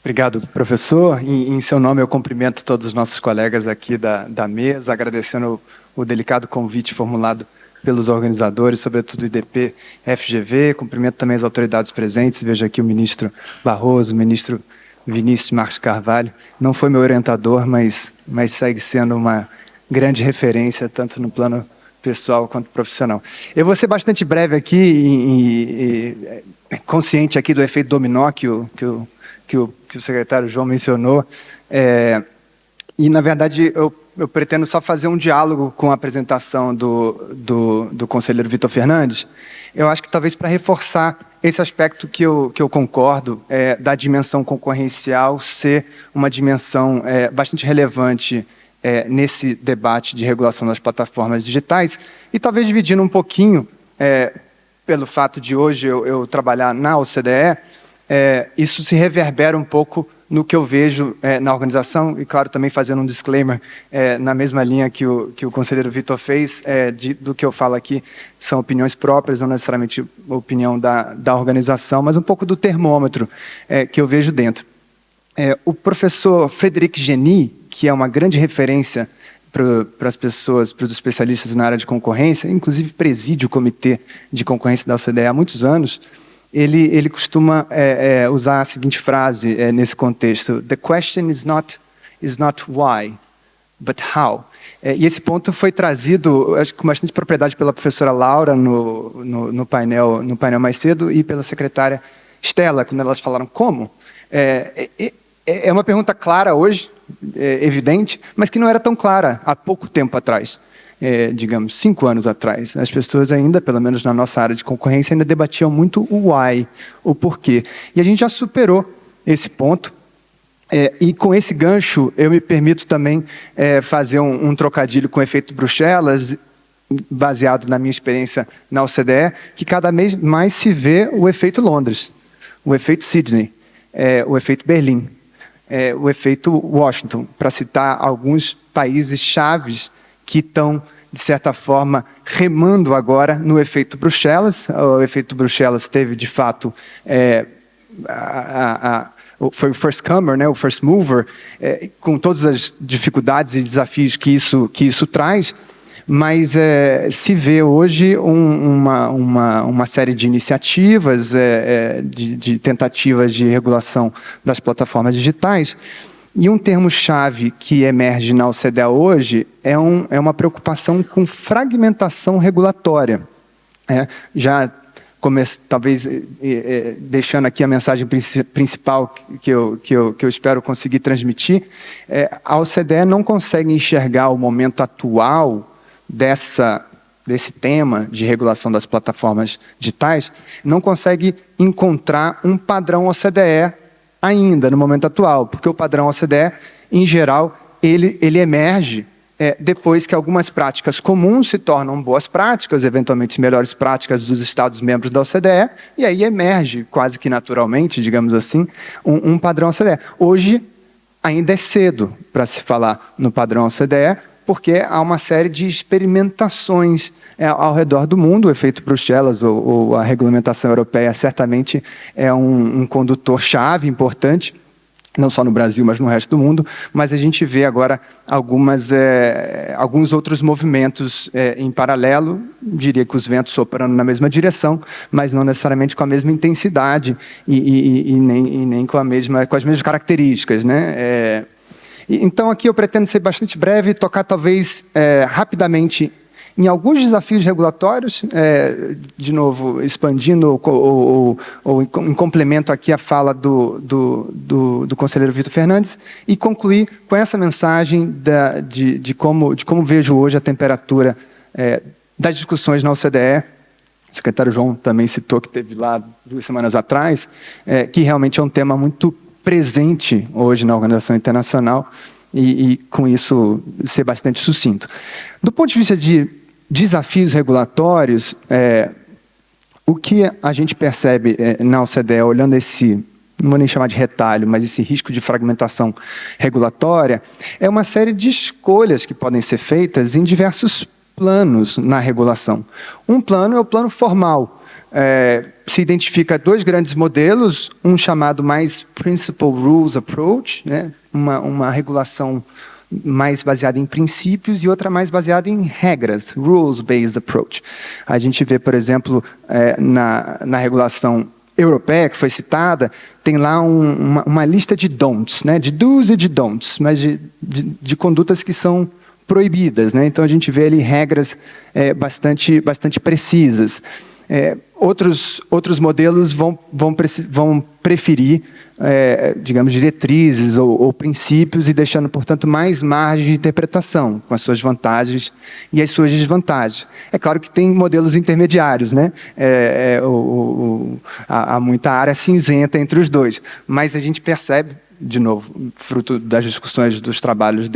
Obrigado, professor. Em seu nome, eu cumprimento todos os nossos colegas aqui da mesa, agradecendo o delicado convite formulado pelos organizadores, sobretudo o IDP FGV. Cumprimento também as autoridades presentes. Vejo aqui o ministro Barroso, o ministro Vinícius Marques Carvalho. Não foi meu orientador, mas segue sendo uma grande referência, tanto no plano pessoal quanto profissional. Eu vou ser bastante breve aqui, consciente aqui do efeito dominó que o secretário João mencionou, e, na verdade, eu pretendo só fazer um diálogo com a apresentação do conselheiro Vitor Fernandes. Eu acho que talvez para reforçar esse aspecto que eu concordo, da dimensão concorrencial ser uma dimensão bastante relevante nesse debate de regulação das plataformas digitais, e talvez dividindo um pouquinho, pelo fato de hoje eu trabalhar na OCDE, isso se reverbera um pouco no que eu vejo na organização, e claro, também fazendo um disclaimer, na mesma linha que o conselheiro Vitor fez, do que eu falo aqui são opiniões próprias, não necessariamente opinião da organização, mas um pouco do termômetro que eu vejo dentro. O professor Frederic Geny, que é uma grande referência para as pessoas, para os especialistas na área de concorrência, inclusive preside o Comitê de Concorrência da OCDE há muitos anos, ele costuma usar a seguinte frase nesse contexto: "The question is not why, but how." E esse ponto foi trazido, acho que com bastante propriedade, pela professora Laura no painel mais cedo, e pela secretária Stella, quando elas falaram como. É uma pergunta clara hoje, evidente, mas que não era tão clara há pouco tempo atrás. Digamos, 5 anos atrás. As pessoas ainda, pelo menos na nossa área de concorrência, ainda debatiam muito o why, o porquê. E a gente já superou esse ponto. E com esse gancho, eu me permito também fazer um trocadilho com o efeito Bruxelas, baseado na minha experiência na OCDE, que cada vez mais se vê o efeito Londres, o efeito Sydney, o efeito Berlim, o efeito Washington, para citar alguns países chaves que estão, de certa forma, remando agora no efeito Bruxelas. O efeito Bruxelas teve, de fato, foi o first comer, né, o first mover, com todas as dificuldades e desafios que isso traz, mas se vê hoje uma série de iniciativas, de tentativas de regulação das plataformas digitais. E um termo-chave que emerge na OCDE hoje é uma preocupação com fragmentação regulatória. Talvez deixando aqui a mensagem principal que eu espero conseguir transmitir, a OCDE não consegue enxergar o momento atual desse tema de regulação das plataformas digitais, não consegue encontrar um padrão OCDE ainda, no momento atual, porque o padrão OCDE, em geral, ele emerge depois que algumas práticas comuns se tornam boas práticas, eventualmente melhores práticas dos Estados-membros da OCDE, e aí emerge, quase que naturalmente, digamos assim, um padrão OCDE. Hoje, ainda é cedo para se falar no padrão OCDE, porque há uma série de experimentações ao redor do mundo. O efeito Bruxelas ou a regulamentação europeia certamente é um condutor-chave importante, não só no Brasil, mas no resto do mundo, mas a gente vê agora alguns outros movimentos em paralelo, diria que os ventos soprando na mesma direção, mas não necessariamente com a mesma intensidade e nem com as mesmas características, né? Então, aqui eu pretendo ser bastante breve, tocar talvez rapidamente em alguns desafios regulatórios, de novo, expandindo ou em complemento aqui a fala do conselheiro Vitor Fernandes, e concluir com essa mensagem de como vejo hoje a temperatura das discussões na OCDE. O secretário João também citou que teve lá 2 semanas atrás, que realmente é um tema muito presente hoje na organização internacional, e com isso ser bastante sucinto. Do ponto de vista de desafios regulatórios, o que a gente percebe na OCDE, olhando esse, não vou nem chamar de retalho, mas esse risco de fragmentação regulatória, é uma série de escolhas que podem ser feitas em diversos planos na regulação. Um plano é o plano formal, se identifica dois grandes modelos, um chamado mais Principal Rules Approach, né? Uma regulação mais baseada em princípios e outra mais baseada em regras, Rules-Based Approach. A gente vê, por exemplo, na regulação europeia, que foi citada, tem lá uma lista de don'ts, né? De do's e de don'ts, mas de condutas que são proibidas, né? Então, a gente vê ali regras bastante precisas. Outros modelos vão preferir, digamos, diretrizes ou princípios e deixando, portanto, mais margem de interpretação, com as suas vantagens e as suas desvantagens. É claro que tem modelos intermediários, né? Há muita área cinzenta entre os dois, mas a gente percebe, de novo, fruto das discussões dos trabalhos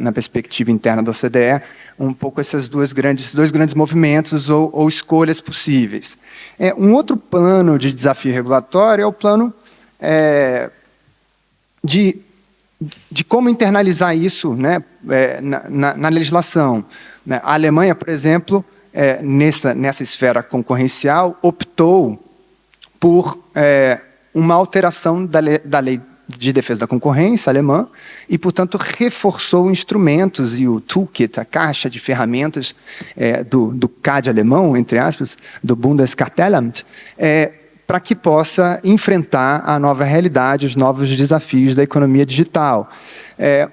na perspectiva interna da OCDE, um pouco esses dois grandes movimentos ou escolhas possíveis. Um outro plano de desafio regulatório é o plano de como internalizar isso, né, na legislação. A Alemanha, por exemplo, nessa esfera concorrencial, optou por uma alteração da lei de defesa da concorrência alemã e, portanto, reforçou instrumentos e o toolkit, a caixa de ferramentas do CAD alemão, entre aspas, do Bundeskartellamt, para que possa enfrentar a nova realidade, os novos desafios da economia digital.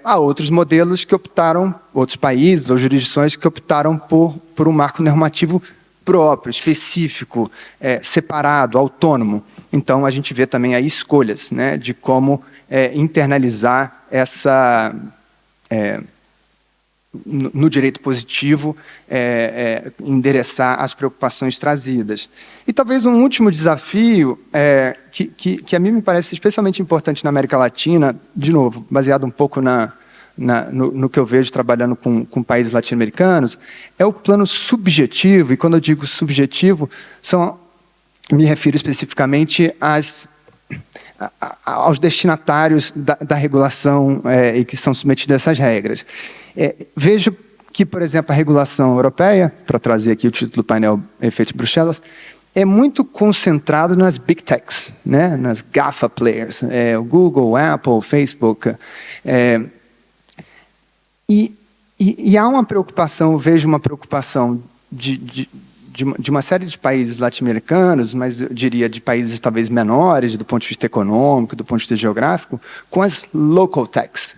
Há outros modelos que optaram, outros países ou jurisdições que optaram por um marco normativo próprio, específico, separado, autônomo. Então, a gente vê também aí escolhas, né, de como internalizar essa, no direito positivo, endereçar as preocupações trazidas. E talvez um último desafio, que a mim me parece especialmente importante na América Latina, de novo, baseado um pouco no que eu vejo trabalhando com países latino-americanos, é o plano subjetivo, e quando eu digo subjetivo, me refiro especificamente aos destinatários da regulação e que são submetidos a essas regras. Vejo que, por exemplo, a regulação europeia, para trazer aqui o título do painel Efeito Bruxelas, é muito concentrado nas big techs, né? Nas GAFA players, o Google, Apple, Facebook. E há uma preocupação, eu vejo uma preocupação de uma série de países latino-americanos, mas eu diria de países talvez menores, do ponto de vista econômico, do ponto de vista geográfico, com as local techs.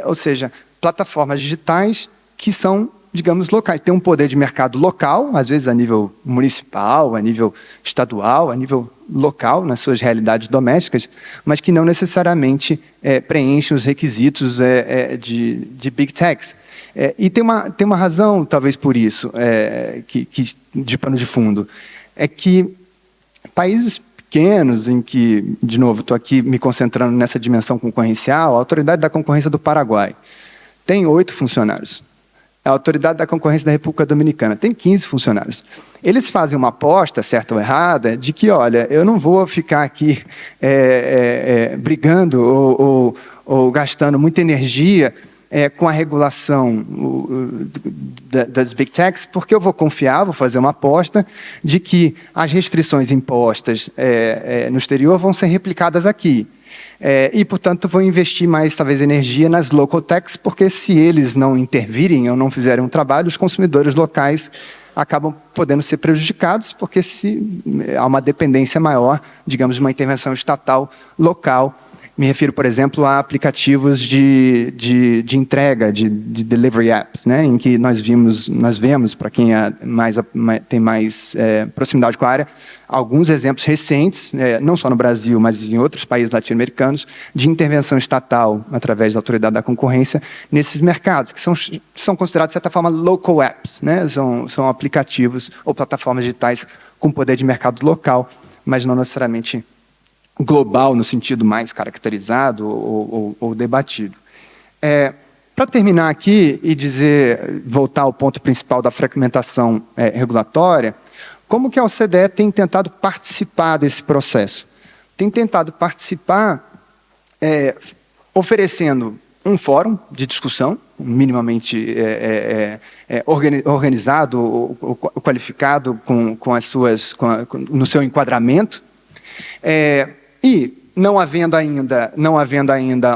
Ou seja, plataformas digitais que são, digamos, locais. Tem um poder de mercado local, às vezes a nível municipal, a nível estadual, a nível local, nas suas realidades domésticas, mas que não necessariamente preenchem os requisitos de big techs. E tem uma razão, talvez por isso, de pano de fundo, é que países pequenos, em que, de novo, estou aqui me concentrando nessa dimensão concorrencial, a Autoridade da Concorrência do Paraguai tem 8 funcionários. A Autoridade da Concorrência da República Dominicana tem 15 funcionários. Eles fazem uma aposta, certa ou errada, de que, olha, eu não vou ficar aqui brigando ou gastando muita energia com a regulação das big techs, porque eu vou confiar, vou fazer uma aposta de que as restrições impostas no exterior vão ser replicadas aqui. E, portanto, vou investir mais, talvez, energia nas local techs, porque se eles não intervirem ou não fizerem um trabalho, os consumidores locais acabam podendo ser prejudicados, porque há uma dependência maior, digamos, de uma intervenção estatal local. Me refiro, por exemplo, a aplicativos de entrega, de delivery apps, né, em que nós vemos, para quem tem mais proximidade com a área, alguns exemplos recentes, não só no Brasil, mas em outros países latino-americanos, de intervenção estatal, através da Autoridade da Concorrência, nesses mercados, que são considerados, de certa forma, local apps, né, são aplicativos ou plataformas digitais com poder de mercado local, mas não necessariamente global, no sentido mais caracterizado ou debatido. Para terminar aqui e voltar ao ponto principal da fragmentação regulatória, como que a OCDE tem tentado participar desse processo? Tem tentado participar oferecendo um fórum de discussão, minimamente organizado ou qualificado no seu enquadramento, e não havendo ainda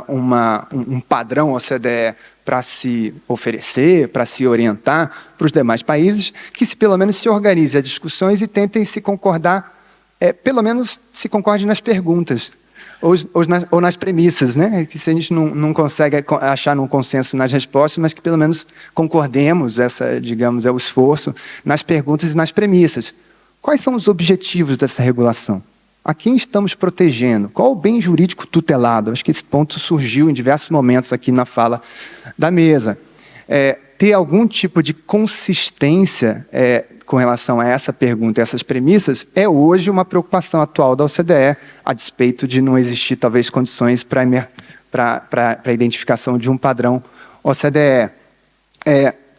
um padrão OCDE para se oferecer, para se orientar para os demais países, que pelo menos se organize as discussões e tentem se concordar, pelo menos se concorde nas perguntas, ou nas premissas, né? Que se a gente não consegue achar um consenso nas respostas, mas que pelo menos concordemos, digamos, é o esforço, nas perguntas e nas premissas. Quais são os objetivos dessa regulação? A quem estamos protegendo? Qual o bem jurídico tutelado? Acho que esse ponto surgiu em diversos momentos aqui na fala da mesa. Ter algum tipo de consistência com relação a essa pergunta e essas premissas é hoje uma preocupação atual da OCDE, a despeito de não existir, talvez, condições para a identificação de um padrão OCDE.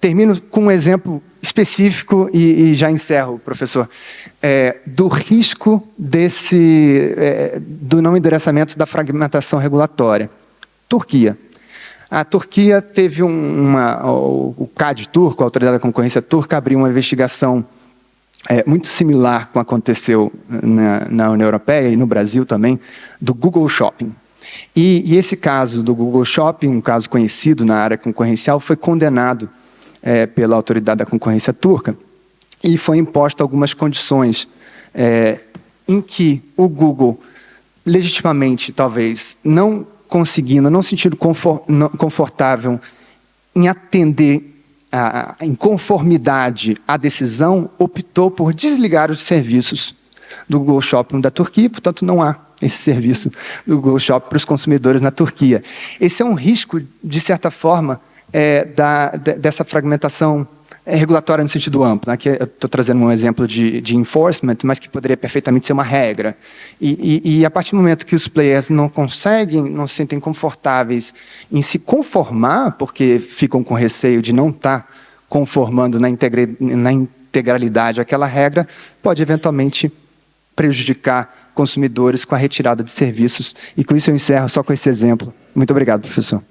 Termino com um exemplo específico e já encerro, professor, do risco do não endereçamento da fragmentação regulatória. Turquia. A Turquia teve o CAD turco, a Autoridade da Concorrência turca, abriu uma investigação muito similar com o que aconteceu na União Europeia e no Brasil também, do Google Shopping. E esse caso do Google Shopping, um caso conhecido na área concorrencial, foi condenado pela Autoridade da Concorrência turca e foi imposto algumas condições em que o Google, legitimamente, talvez, não sentindo confortável em atender em conformidade à decisão, optou por desligar os serviços do Google Shopping da Turquia, portanto não há esse serviço do Google Shopping para os consumidores na Turquia. Esse é um risco, de certa forma, dessa fragmentação regulatória no sentido amplo, né? Que eu estou trazendo um exemplo de enforcement, mas que poderia perfeitamente ser uma regra. E a partir do momento que os players não se sentem confortáveis em se conformar, porque ficam com receio de não estar conformando na integralidade aquela regra, pode eventualmente prejudicar consumidores com a retirada de serviços. E com isso eu encerro só com esse exemplo. Muito obrigado, professor.